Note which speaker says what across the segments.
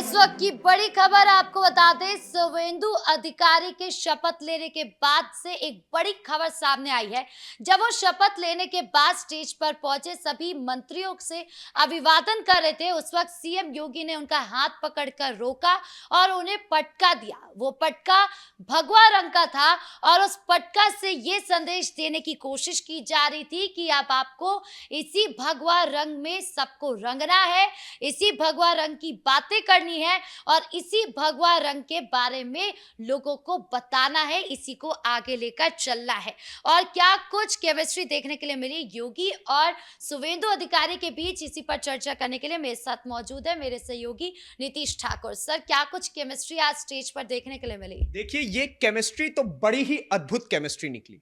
Speaker 1: इस वक्त की बड़ी खबर आपको बता दें, शुवेंदु अधिकारी के शपथ लेने के बाद से एक बड़ी खबर सामने आई है। जब वो शपथ लेने के बाद स्टेज पर पहुंचे, सभी मंत्रियों से अभिवादन कर रहे थे, उस वक्त सीएम योगी ने उनका हाथ पकड़कर रोका और उन्हें पटका दिया। वो पटका भगवा रंग का था और उस पटका से ये संदेश देने की कोशिश की जा रही थी कि अब आपको इसी भगवा रंग में सबको रंगना है, इसी भगवा रंग की बातें करनी है और इसी भगवा रंग के बारे में लोगों को बताना है, इसी को आगे लेकर चलना है। और क्या कुछ केमिस्ट्री देखने के लिए मिली योगी और शुवेंदु अधिकारी के बीच, इसी पर चर्चा करने के लिए मेरे साथ मौजूद है मेरे सहयोगी नीतीश ठाकुर। सर, क्या कुछ केमिस्ट्री आज स्टेज पर देखने के लिए मिली?
Speaker 2: देखिए, ये केमिस्ट्री तो बड़ी ही अद्भुत केमिस्ट्री निकली।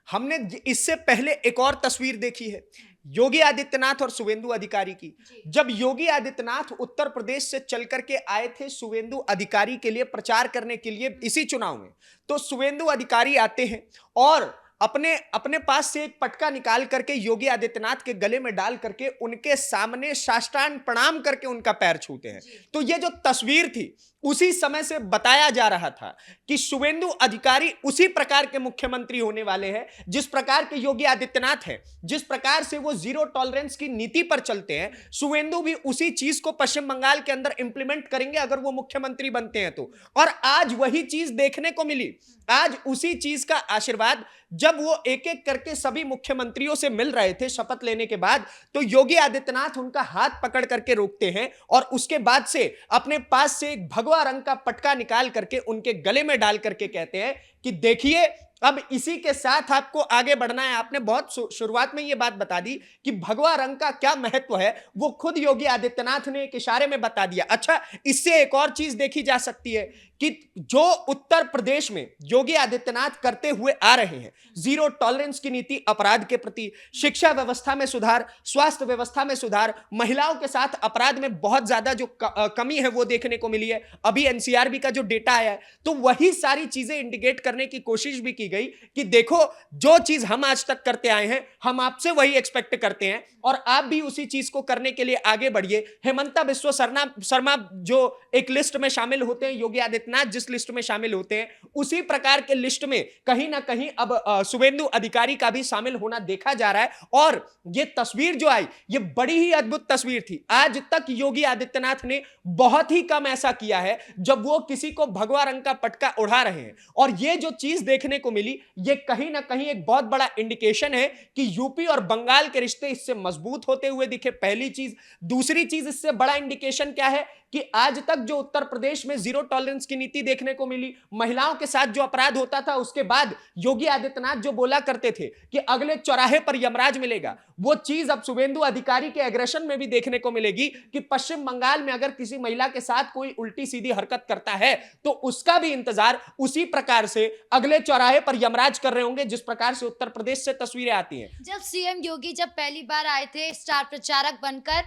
Speaker 2: हमने इससे पहले एक और तस्वीर देखी है योगी आदित्यनाथ और शुवेंदु अधिकारी की। जब योगी आदित्यनाथ उत्तर प्रदेश से चल करके आए थे शुवेंदु अधिकारी के लिए प्रचार करने के लिए इसी चुनाव में, तो शुवेंदु अधिकारी आते हैं और अपने अपने पास से एक पटका निकाल करके योगी आदित्यनाथ के गले में डाल करके उनके सामने साष्टांग प्रणाम करके उनका पैर छूते हैं। तो ये जो तस्वीर थी, उसी समय से बताया जा रहा था कि शुवेंदु अधिकारी उसी प्रकार के मुख्यमंत्री होने वाले हैं जिस प्रकार के योगी आदित्यनाथ हैं। जिस प्रकार से वो जीरो टॉलरेंस की नीति पर चलते हैं, शुवेंदु भी उसी चीज को पश्चिम बंगाल के अंदर इंप्लीमेंट करेंगे अगर वो मुख्यमंत्री बनते हैं तो। और आज वही चीज देखने को मिली। आज उसी चीज का आशीर्वाद जब वो एक एक करके सभी मुख्यमंत्रियों से मिल रहे थे शपथ लेने के बाद, तो योगी आदित्यनाथ उनका हाथ पकड़ करके रोकते हैं और उसके बाद से अपने पास से एक भगवा रंग का पटका निकाल करके उनके गले में डाल करके कहते हैं कि देखिए, अब इसी के साथ आपको आगे बढ़ना है। आपने बहुत शुरुआत में ये बात बता दी कि भगवा रंग का क्या महत्व है, वो खुद योगी आदित्यनाथ ने एक इशारे में बता दिया। अच्छा, इससे एक और चीज देखी जा सकती है कि जो उत्तर प्रदेश में योगी आदित्यनाथ करते हुए आ रहे हैं, जीरो टॉलरेंस की नीति अपराध के प्रति, शिक्षा व्यवस्था में सुधार, स्वास्थ्य व्यवस्था में सुधार, महिलाओं के साथ अपराध में बहुत ज्यादा जो कमी है वो देखने को मिली है। अभी एनसीआरबी का जो डेटा आया है, तो वही सारी चीजें इंडिकेट करने की कोशिश भी की गई कि देखो, जो चीज हम आज तक करते आए हैं, हम आपसे वही एक्सपेक्ट करते हैं और आप भी उसी चीज को करने के लिए आगे बढ़िए। हेमंता बिस्वा शर्मा जो एक लिस्ट में शामिल होते हैं, योगी आदित्यनाथ जिस लिस्ट में शामिल होते हैं, उसी प्रकार के लिस्ट में कहीं ना कहीं अब शुवेंदु अधिकारी का भी शामिल होना देखा जा रहा है। और ये तस्वीर जो आई, ये बड़ी ही अद्भुत तस्वीर थी। आज तक योगी आदित्यनाथ ने बहुत ही कम ऐसा किया है जब वो किसी को भगवा रंग का पटका उड़ा रहे हैं। और ये जो चीज देखने को मिली, ये कहीं ना कहीं एक बहुत बड़ा इंडिकेशन है कि यूपी और बंगाल के रिश्ते इससे मजबूत होते हुए दिखे, पहली चीज। दूसरी चीज, इससे बड़ा इंडिकेशन क्या है कि आज तक जो उत्तर प्रदेश में जीरो टॉलरेंस की नीति देखने को मिली, महिलाओं के साथ जो अपराध होता था, उसके बाद योगी आदित्यनाथ जो बोला करते थे कि अगले चौराहे पर यमराज मिलेगा, वो चीज अब शुवेंदु अधिकारी के एग्रेशन में भी देखने को मिलेगी कि पश्चिम बंगाल में अगर किसी महिला के साथ कोई उल्टी सीधी हरकत करता है तो उसका भी इंतजार उसी प्रकार से अगले चौराहे पर यमराज कर रहे होंगे, जिस प्रकार से उत्तर प्रदेश से तस्वीरें आती हैं।
Speaker 1: जब सीएम योगी जब पहली बार आए थे स्टार प्रचारक बनकर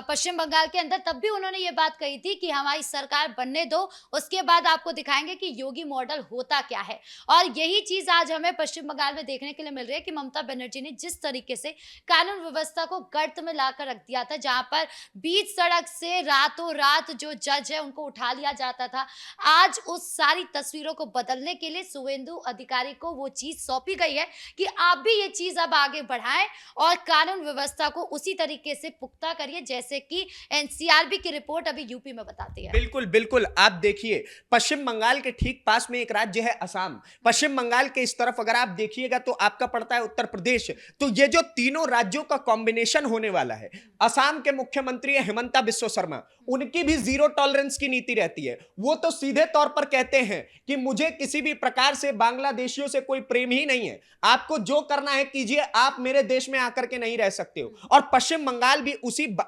Speaker 1: पश्चिम बंगाल के अंदर, तब भी उन्होंने ये बात कही थी कि हमारी सरकार बनने दो, उसके बाद आपको दिखाएंगे कि योगी मॉडल होता क्या है। और यही चीज आज हमें पश्चिम बंगाल में देखने के लिए मिल रही है कि ममता बनर्जी ने जिस तरीके से कानून व्यवस्था को गर्त में लाकर रख दिया था, जहां पर बीच सड़क से रातों रात जो जज है उनको उठा लिया जाता था, आज उस सारी तस्वीरों को बदलने के लिए शुवेंदु अधिकारी को वो चीज सौंपी गई है कि आप भी ये चीज अब आगे बढ़ाएं और कानून व्यवस्था को उसी तरीके से पुख्ता करिए जैसे कि एनसीआरबी की रिपोर्ट अभी यूपी में बताती है।
Speaker 2: बिल्कुल बिल्कुल, आप देखिए, पश्चिम बंगाल के ठीक पास में एक राज्य है असम। पश्चिम बंगाल के इस तरफ अगर आप देखिएगा तो आपका पड़ता है उत्तर प्रदेश। तो ये जो तीनों राज्यों का कॉम्बिनेशन होने वाला है, असम के मुख्यमंत्री है हेमंता बिस्वा शर्मा, उनकी भी जीरो टॉलरेंस की नीति रहती है। वो तो सीधे तौर पर कहते हैं कि मुझे किसी भी प्रकार से बांग्लादेशियों से कोई प्रेम ही नहीं है, आपको जो करना है कीजिए, आप मेरे देश में आकर के नहीं रह सकते हो। और पश्चिम बंगाल भी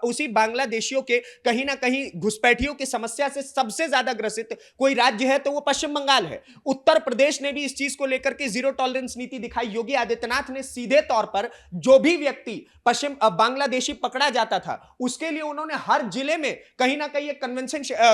Speaker 2: उसी बांग्लादेशियों के कहीं ना कहीं घुसपैठियों की समस्या से सबसे ज्यादा ग्रसित कोई राज्य है तो वो पश्चिम बंगाल है। उत्तर प्रदेश ने भी इस चीज को लेकर के जीरो टॉलरेंस नीति दिखाई। योगी आदित्यनाथ ने सीधे तौर पर जो भी व्यक्ति पश्चिम बांग्लादेशी पकड़ा जाता था, उसके लिए उन्होंने हर जिले में कहीं ना कहीं एक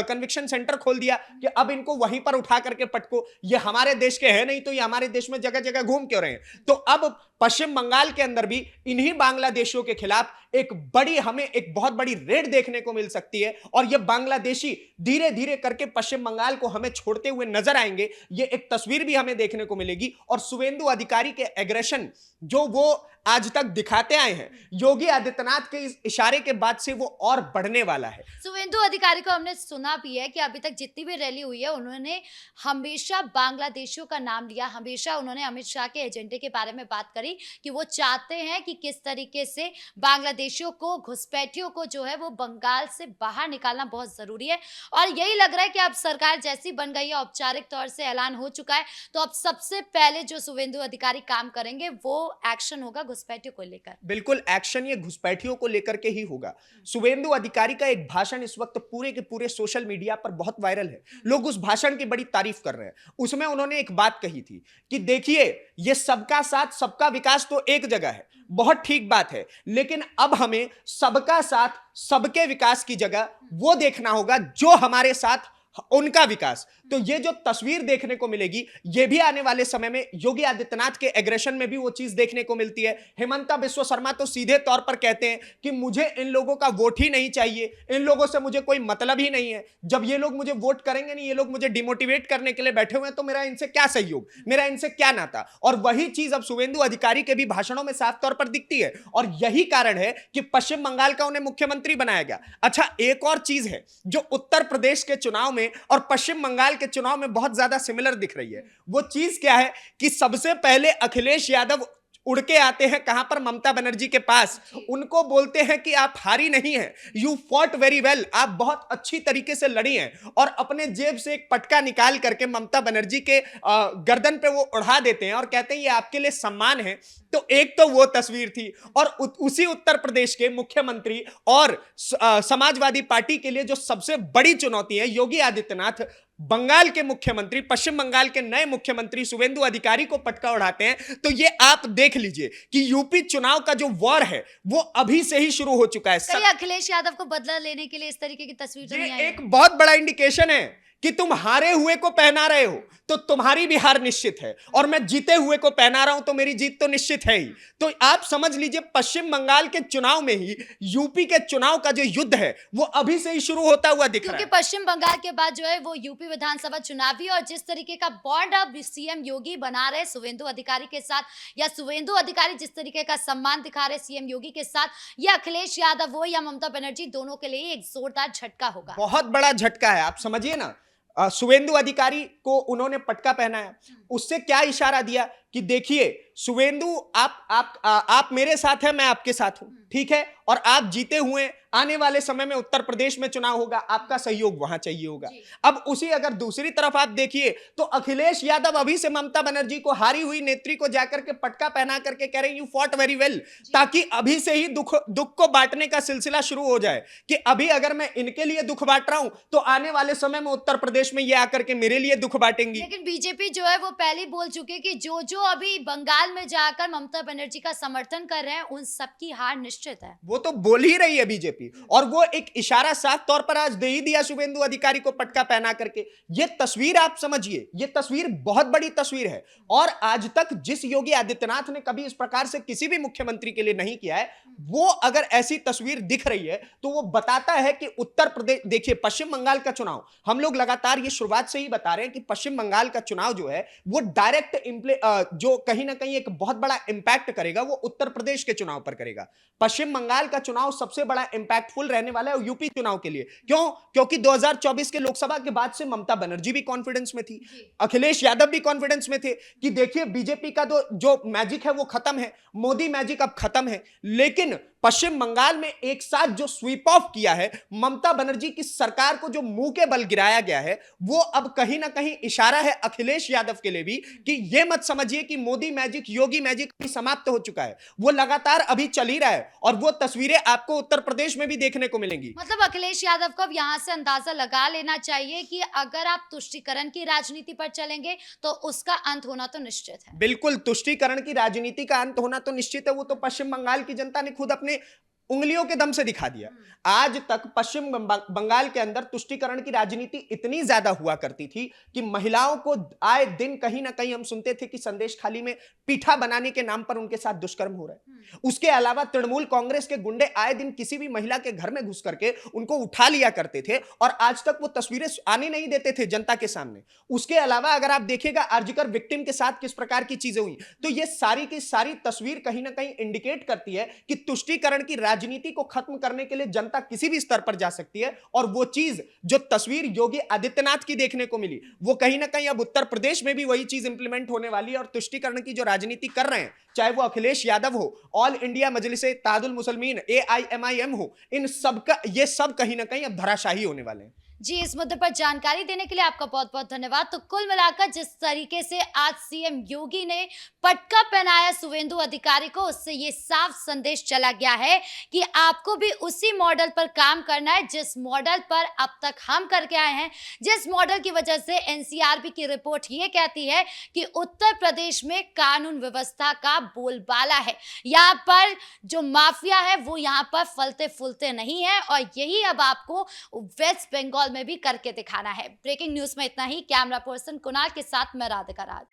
Speaker 2: कन्विक्शन सेंटर खोल दिया कि अब इनको वहीं पर उठा करके पटको, ये हमारे देश के हैं नहीं तो ये हमारे देश में जगह जगह घूम क्यों रहे हैं। तो अब पश्चिम बंगाल के अंदर भी इन्हीं बांग्लादेशियों के खिलाफ एक बड़ी हमें एक बहुत बड़ी रेड देखने को मिल सकती है और ये बांग्लादेशी धीरे धीरे करके पश्चिम बंगाल को हमें छोड़ते हुए नजर आएंगे। ये एक तस्वीर भी हमें देखने को मिलेगी और शुवेंदु अधिकारी के एग्रेशन जो वो आज तक दिखाते आए हैं, योगी आदित्यनाथ के इस इशारे के बाद से वो और बढ़ने वाला है।
Speaker 1: शुवेंदु अधिकारी को हमने सुना भी है कि अभी तक जितनी भी रैली हुई है उन्होंने हमेशा बांग्लादेशियों का नाम लिया, हमेशा उन्होंने अमित शाह के एजेंडे के बारे में बात करी कि वो चाहते हैं कि किस तरीके से बांग्लादेशियों को, घुसपैठियों को जो है वो बंगाल से बाहर निकालना बहुत जरूरी है। और यही लग रहा है कि अब सरकार जैसी बन गई है, औपचारिक तौर से ऐलान हो चुका है, तो अब सबसे पहले जो शुवेंदु अधिकारी काम करेंगे वो एक्शन होगा घुसपैठियों को लेकर।
Speaker 2: बिल्कुल एक्शन ये घुसपैठियों को लेकर के ही होगा। शुवेंदु अधिकारी का एक भाषण इस वक्त पूरे के पूरे सोशल मीडिया पर बहुत वायरल है, लोग उस भाषण की बड़ी तारीफ कर रहे हैं। उसमें उन्होंने एक बात कही थी कि देखिए ये सबका साथ सबका विकास तो एक जगह है, बहुत ठीक बात है, लेकिन अब हमें सबका साथ सबके विकास की जगह वो देखना होगा जो हमारे साथ उनका विकास। तो ये जो तस्वीर देखने को मिलेगी ये भी आने वाले समय में योगी आदित्यनाथ के एग्रेशन में भी वो चीज देखने को मिलती है। हेमंता बिस्व शर्मा तो सीधे तौर पर कहते हैं कि मुझे इन लोगों का वोट ही नहीं चाहिए, इन लोगों से मुझे कोई मतलब ही नहीं है, जब ये लोग मुझे वोट करेंगे नहीं, ये लोग मुझे डिमोटिवेट करने के लिए बैठे हुए हैं, तो मेरा इनसे क्या सहयोग, मेरा इनसे क्या नाता। और वही चीज अब शुवेंदु अधिकारी के भी भाषणों में साफ तौर पर दिखती है और यही कारण है कि पश्चिम बंगाल का उन्हें मुख्यमंत्री बनाया गया। अच्छा, एक और चीज है जो उत्तर प्रदेश के चुनाव में और पश्चिम बंगाल के चुनाव में बहुत ज्यादा सिमिलर दिख रही है। वो चीज क्या है कि सबसे पहले अखिलेश यादव उड़ के आते हैं कहां पर, ममता बनर्जी के पास, उनको बोलते हैं कि आप हारी नहीं हैं, यू फॉट वेरी वेल, आप बहुत अच्छी तरीके से लड़ी हैं, और अपने जेब से एक पटका निकाल करके ममता बनर्जी के गर्दन पे वो उड़ा देते हैं और कहते हैं ये आपके लिए सम्मान है। तो एक तो वो तस्वीर थी और उसी उत्तर प्रदेश के मुख्यमंत्री और समाजवादी पार्टी के लिए जो सबसे बड़ी चुनौती है, योगी आदित्यनाथ बंगाल के मुख्यमंत्री, पश्चिम बंगाल के नए मुख्यमंत्री शुवेंदु अधिकारी को पटका उड़ाते हैं। तो ये आप देख लीजिए कि यूपी चुनाव का जो वॉर है वो अभी से ही शुरू हो चुका है।
Speaker 1: कहीं अखिलेश यादव को बदला लेने के लिए इस तरीके की तस्वीर तो नहीं आई है?
Speaker 2: एक बहुत बड़ा इंडिकेशन है कि तुम हारे हुए को पहना रहे हो तो तुम्हारी भी हार निश्चित है, और मैं जीते हुए को पहना रहा हूं तो मेरी जीत तो निश्चित है ही। तो आप समझ लीजिए पश्चिम बंगाल के चुनाव में ही यूपी के चुनाव का जो युद्ध है वो अभी से ही शुरू होता हुआ दिख रहा है।
Speaker 1: क्योंकि पश्चिम बंगाल के बाद जो है वो यूपी विधानसभा चुनाव भी, और जिस तरीके का बॉन्ड अब सीएम योगी बना रहे शुवेंदु अधिकारी के साथ, या शुवेंदु अधिकारी जिस तरीके का सम्मान दिखा रहे सीएम योगी के साथ, या अखिलेश यादव हो या ममता बनर्जी, दोनों के लिए एक जोरदार झटका होगा,
Speaker 2: बहुत बड़ा झटका है। आप समझिए ना, शुवेंदु अधिकारी को उन्होंने पटका पहनाया, उससे क्या इशारा दिया कि देखिए शुवेंदु आप मेरे साथ हैं, मैं आपके साथ हूं, ठीक है, और आप जीते हुए, आने वाले समय में उत्तर प्रदेश में चुनाव होगा, आपका सहयोग वहां चाहिए होगा। अब उसी अगर दूसरी तरफ आप देखिए तो अखिलेश यादव अभी से ममता बनर्जी को, हारी हुई नेत्री को जाकर के पटका पहना करके कह रहे हैं यू फॉट वेरी वेल, ताकि अभी से ही दुख को बांटने का सिलसिला शुरू हो जाए कि अभी अगर मैं इनके लिए दुख बांट रहा हूं तो आने वाले समय में उत्तर प्रदेश में ये आकर के मेरे लिए दुख बांटेंगी।
Speaker 1: लेकिन बीजेपी जो है वो पहले ही बोल चुके कि जो जो अभी बंगाल में जाकर ममता बनर्जी का समर्थन कर रहे हैं उन सबकी हार निश्चित है।
Speaker 2: वो तो बोल ही रही है बीजेपी, और वो एक इशारा साफ तौर पर आज दे ही दिया शुवेंदु अधिकारी को पटका पहना करके। ये तस्वीर आप समझिए, ये तस्वीर बहुत बड़ी तस्वीर है, और आज तक जिस योगी आदित्यनाथ ने कभी इस प्रकार से किसी भी मुख्यमंत्री के लिए नहीं किया है, वो अगर ऐसी तस्वीर दिख रही है तो वो बताता है कि उत्तर प्रदेश, देखिए पश्चिम बंगाल का चुनाव, हम लोग लगातार ये शुरुआत से ही बता रहे हैं कि पश्चिम बंगाल का चुनाव जो है वो डायरेक्ट जो कहीं ना कहीं एक बहुत बड़ा इंपैक्ट करेगा वो उत्तर प्रदेश के चुनाव पर करेगा। पश्चिम बंगाल का चुनाव सबसे बड़ा इंपैक्टफुल रहने वाला है यूपी चुनाव के लिए। क्यों? क्योंकि 2024 के लोकसभा के बाद से ममता बनर्जी भी कॉन्फिडेंस में थी, अखिलेश यादव भी कॉन्फिडेंस में थे कि देखिए बीजेपी का जो मैजिक है वो खत्म है, मोदी मैजिक अब खत्म है। लेकिन पश्चिम बंगाल में एक साथ जो स्वीप ऑफ किया है, ममता बनर्जी की सरकार को जो मुंह के बल गिराया गया है, वो अब कहीं ना कहीं इशारा है अखिलेश यादव के लिए भी कि ये मत समझिए कि मोदी मैजिक, योगी मैजिक भी समाप्त हो चुका है, वो लगातार अभी चल ही रहा है, और वो तस्वीरें आपको उत्तर प्रदेश में भी देखने को मिलेंगी।
Speaker 1: मतलब अखिलेश यादव को अब यहाँ से अंदाजा लगा लेना चाहिए कि अगर आप तुष्टीकरण की राजनीति पर चलेंगे तो उसका अंत होना तो निश्चित है।
Speaker 2: बिल्कुल, तुष्टीकरण की राजनीति का अंत होना तो निश्चित है। वो तो पश्चिम बंगाल की जनता ने खुद अपने उंगलियों के दम से दिखा दिया। आज तक पश्चिम बंगाल के अंदर तुष्टीकरण की राजनीति इतनी ज्यादा हुआ करती थी कि महिलाओं को आए दिन कहीं ना कहीं हम सुनते थे कि संदेश खाली में पीठा बनाने के नाम पर उनके साथ दुष्कर्म हो रहा है। उसके अलावा तृणमूल कांग्रेस के गुंडे आए दिन किसी भी महिला के घर में घुस करके उनको उठा लिया करते थे और आज तक वो तस्वीरें आने नहीं देते थे जनता के सामने। उसके अलावा अगर आप देखिएगा आर्जिकर विक्टिम के साथ किस प्रकार की चीजें हुई, तो ये सारी की सारी तस्वीर कहीं ना कहीं इंडिकेट करती है कि तुष्टीकरण की राजनीति को खत्म करने के लिए जनता किसी भी स्तर पर जा सकती है। और वो चीज जो तस्वीर योगी आदित्यनाथ की देखने को मिली, वो कहीं ना कहीं अब उत्तर प्रदेश में भी वही चीज इंप्लीमेंट होने वाली है। और तुष्टीकरण की जो राजनीति कर रहे हैं, चाहे वो अखिलेश यादव हो, ऑल इंडिया मजलिस इत्तेहादुल मुसलमीन AIMIM हो, इन सब का ये सब कहीं ना कहीं अब धराशाही होने वाले हैं।
Speaker 1: जी, इस मुद्दे पर जानकारी देने के लिए आपका बहुत बहुत धन्यवाद। तो कुल मिलाकर जिस तरीके से आज सीएम योगी ने पटका पहनाया शुवेंदु अधिकारी को, उससे ये साफ संदेश चला गया है कि आपको भी उसी मॉडल पर काम करना है जिस मॉडल पर अब तक हम करके आए हैं, जिस मॉडल की वजह से NCRB की रिपोर्ट ये कहती है कि उत्तर प्रदेश में कानून व्यवस्था का बोलबाला है। यहाँ पर जो माफिया है वो यहाँ पर फलते फूलते नहीं है और यही अब आपको वेस्ट बंगाल में भी करके दिखाना है। ब्रेकिंग न्यूज में इतना ही। कैमरा पर्सन कुणाल के साथ मैं राधिका राज।